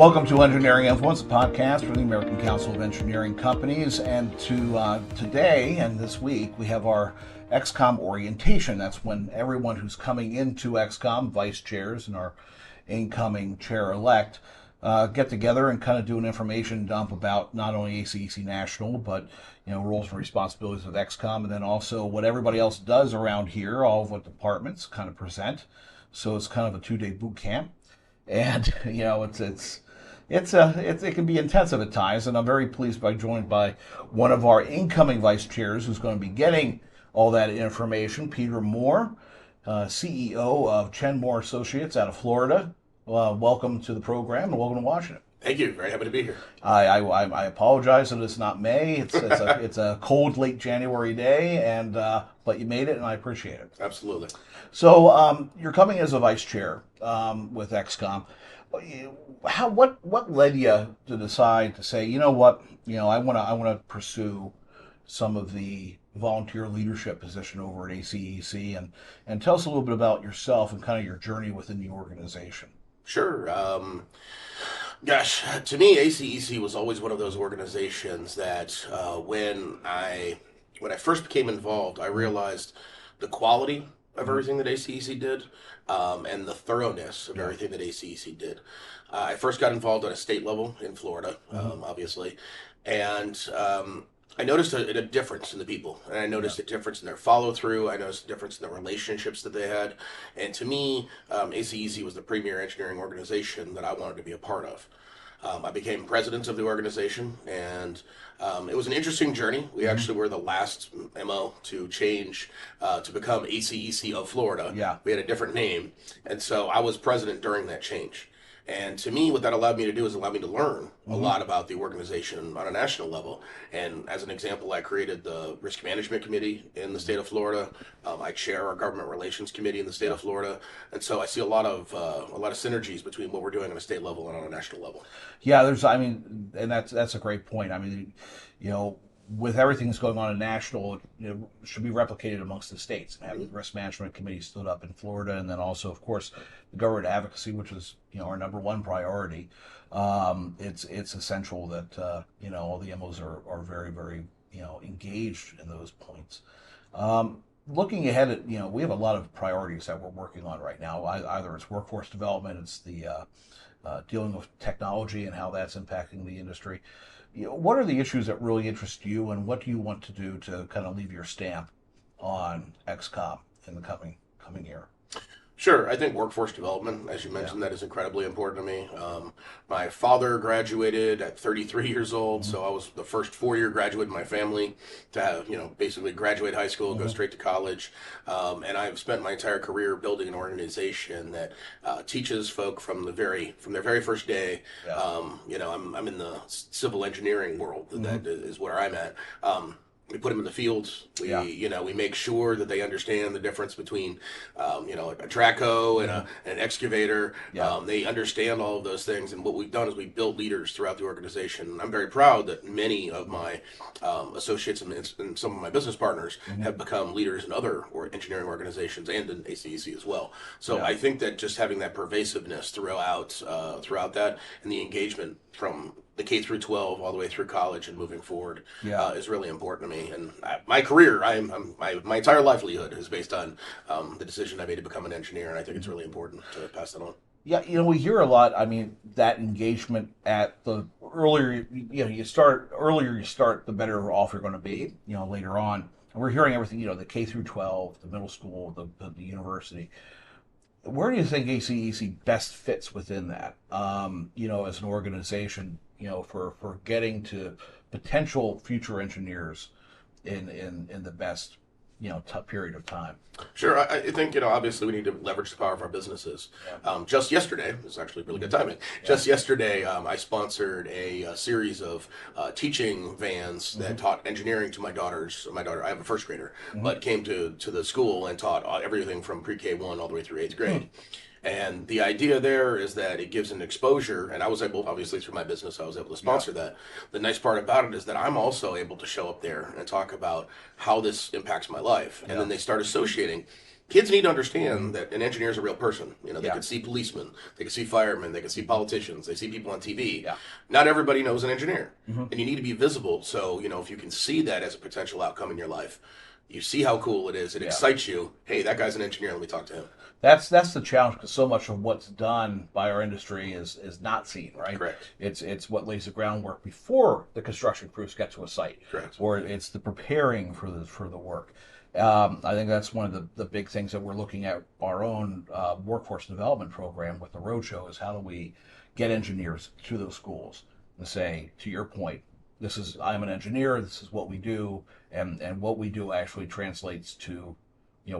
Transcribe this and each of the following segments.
Welcome to Engineering Influence, a podcast from the American Council of Engineering Companies. And today and this week, we have our ExCom orientation. That's when everyone who's coming into ExCom, vice chairs and our incoming chair-elect, get together and kind of do an information dump about not only ACEC National, but roles and responsibilities of ExCom, and then also what everybody else does around here, all of what departments kind of present. So it's kind of a 2-day boot camp, and it can be intensive at times. And I'm very pleased by joined by one of our incoming vice chairs who's going to be getting all that information, Peter Moore, CEO of Chen Moore Associates out of Florida. Welcome to the program and welcome to Washington. Thank you. Very happy to be here. I apologize that it's not May. It's a cold late January day, and but you made it, and I appreciate it. Absolutely. So you're coming as a vice chair with ExCom. What led you to decide to say, I want to pursue some of the volunteer leadership position over at ACEC, and tell us a little bit about yourself and kind of your journey within the organization. Sure. Gosh, to me, ACEC was always one of those organizations that when I first became involved, I realized the quality of everything that ACEC did and the thoroughness of everything that ACEC did. I first got involved at a state level in Florida, obviously, and I noticed a difference in the people, and I noticed a difference in their follow-through. I noticed a difference in the relationships that they had, and to me, ACEC was the premier engineering organization that I wanted to be a part of. I became president of the organization, and it was an interesting journey. We actually were the last MO to change to become ACEC of Florida. Yeah. We had a different name, and so I was president during that change. And to me, what that allowed me to do is allow me to learn a lot about the organization on a national level. And as an example, I created the Risk Management Committee in the state of Florida. I chair our Government Relations Committee in the state of Florida. And so I see a lot of synergies between what we're doing on a state level and on a national level. Yeah, and that's a great point. With everything that's going on in national, it should be replicated amongst the states. And having the Risk Management Committee stood up in Florida, and then also, of course, the government advocacy, which is our number one priority. It's essential that all the MOs are very, very engaged in those points. Looking ahead at we have a lot of priorities that we're working on right now. Either it's workforce development, it's the dealing with technology and how that's impacting the industry. What are the issues that really interest you, and what do you want to do to kind of leave your stamp on ExCom in the coming year? Sure. I think workforce development, as you mentioned, that is incredibly important to me. My father graduated at 33 years old, so I was the first 4-year graduate in my family to have, basically graduate high school, go straight to college. And I've spent my entire career building an organization that teaches folk from their very first day. I'm in the civil engineering world. That is where I'm at. We put them in the fields. We make sure that they understand the difference between, a track hoe and an excavator. Yeah. They understand all of those things. And what we've done is we've built leaders throughout the organization. I'm very proud that many of my associates and some of my business partners have become leaders in other engineering organizations and in ACEC as well. So I think that just having that pervasiveness throughout that, and the engagement from the K through 12 all the way through college and moving forward is really important to me. And my career, my entire livelihood is based on the decision I made to become an engineer, and I think it's really important to pass that on. Yeah, we hear a lot. That engagement at the earlier you start, the better off you're going to be. Later on, and we're hearing everything. The K through 12, the middle school, the university. Where do you think ACEC best fits within that? As an organization, for getting to potential future engineers in the best, tough period of time. Sure. I think, obviously we need to leverage the power of our businesses. Just yesterday, it's actually really good timing. Just yesterday, I sponsored a series of teaching vans that taught engineering to my daughter, I have a first grader, but came to the school and taught everything from pre-K 1 all the way through 8th grade. And the idea there is that it gives an exposure, and I was able, obviously through my business, I was able to sponsor that. The nice part about it is that I'm also able to show up there and talk about how this impacts my life. And then they start associating Kids need to understand that an engineer is a real person. You know, they Yeah. could see policemen, they could see firemen, they could see politicians, they see people on TV. Yeah. Not everybody knows an engineer, Mm-hmm. and you need to be visible. So, you know, if you can see that as a potential outcome in your life, you see how cool it is. It Yeah. excites you. Hey, that guy's an engineer. Let me talk to him. That's the challenge, because so much of what's done by our industry is not seen, right? Correct. It's what lays the groundwork before the construction crews get to a site, Correct. or it's the preparing for the work. I think that's one of the big things that we're looking at our own workforce development program with the roadshow is how do we get engineers to those schools and say, to your point, I'm an engineer, this is what we do, and what we do actually translates to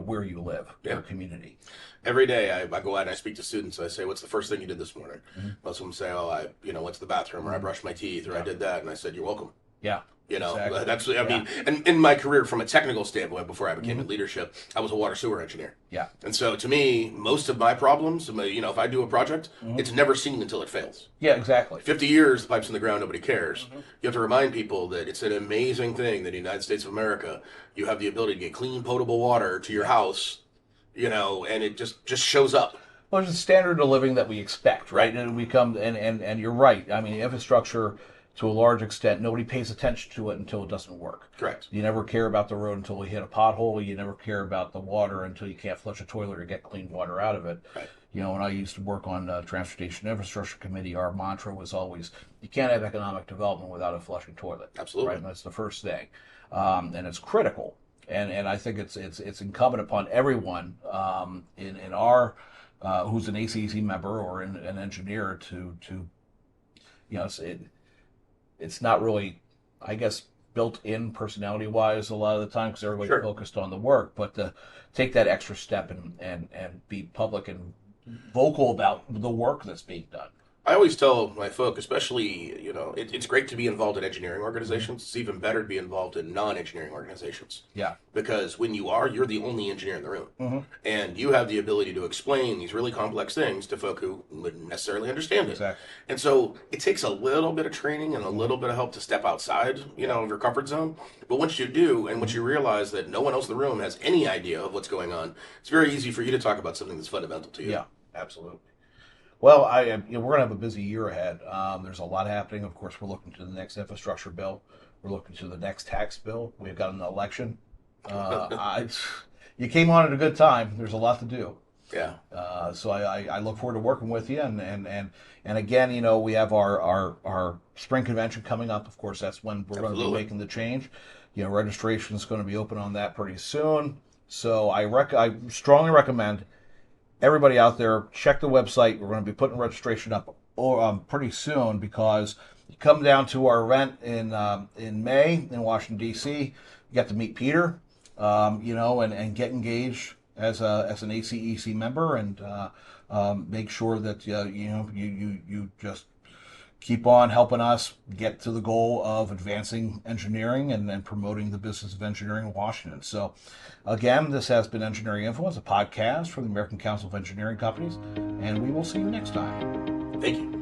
where you live, your community. Every day I go out and I speak to students. I say, "What's the first thing you did this morning?" Most of them say, "Oh, I went to the bathroom, or I brushed my teeth, or I did that." And I said, "You're welcome." Yeah. You know, Exactly. that's, I mean, and in my career from a technical standpoint, before I became in leadership, I was a water sewer engineer. Yeah. And so to me, most of my problems, if I do a project, it's never seen until it fails. Yeah, exactly. 50 years, the pipe's in the ground, nobody cares. You have to remind people that it's an amazing thing that in the United States of America, you have the ability to get clean, potable water to your house, and it just shows up. Well, it's a standard of living that we expect, right? And we come, and you're right. I mean, infrastructure, to a large extent, nobody pays attention to it until it doesn't work. Correct. You never care about the road until we hit a pothole. You never care about the water until you can't flush a toilet or get clean water out of it. Right. When I used to work on the Transportation Infrastructure Committee, our mantra was always, you can't have economic development without a flushing toilet. Absolutely. Right? And that's the first thing. And it's critical. And I think it's incumbent upon everyone in our who's an ACEC member or an engineer to it's not really, I guess, built in personality wise a lot of the time because everybody's focused on the work, but to take that extra step and be public and vocal about the work that's being done. I always tell my folk, especially, it's great to be involved in engineering organizations. It's even better to be involved in non-engineering organizations. Yeah. Because when you're the only engineer in the room. And you have the ability to explain these really complex things to folk who wouldn't necessarily understand it. Exactly. And so it takes a little bit of training and a little bit of help to step outside, of your comfort zone. But once you do, and once you realize that no one else in the room has any idea of what's going on, it's very easy for you to talk about something that's fundamental to you. Yeah, absolutely. Well, we're going to have a busy year ahead. There's a lot happening. Of course, we're looking to the next infrastructure bill. We're looking to the next tax bill. We've got an election. You came on at a good time. There's a lot to do. Yeah. So I look forward to working with you. And again, we have our spring convention coming up. Of course, that's when we're going to be making the change. Registration is going to be open on that pretty soon. So I strongly recommend everybody out there, check the website. We're going to be putting registration up pretty soon because you come down to our event in May in Washington, D.C. You get to meet Peter, and get engaged as an ACEC member and make sure that you just keep on helping us get to the goal of advancing engineering and promoting the business of engineering in Washington. So, again, this has been Engineering Influence, a podcast from the American Council of Engineering Companies, and we will see you next time. Thank you.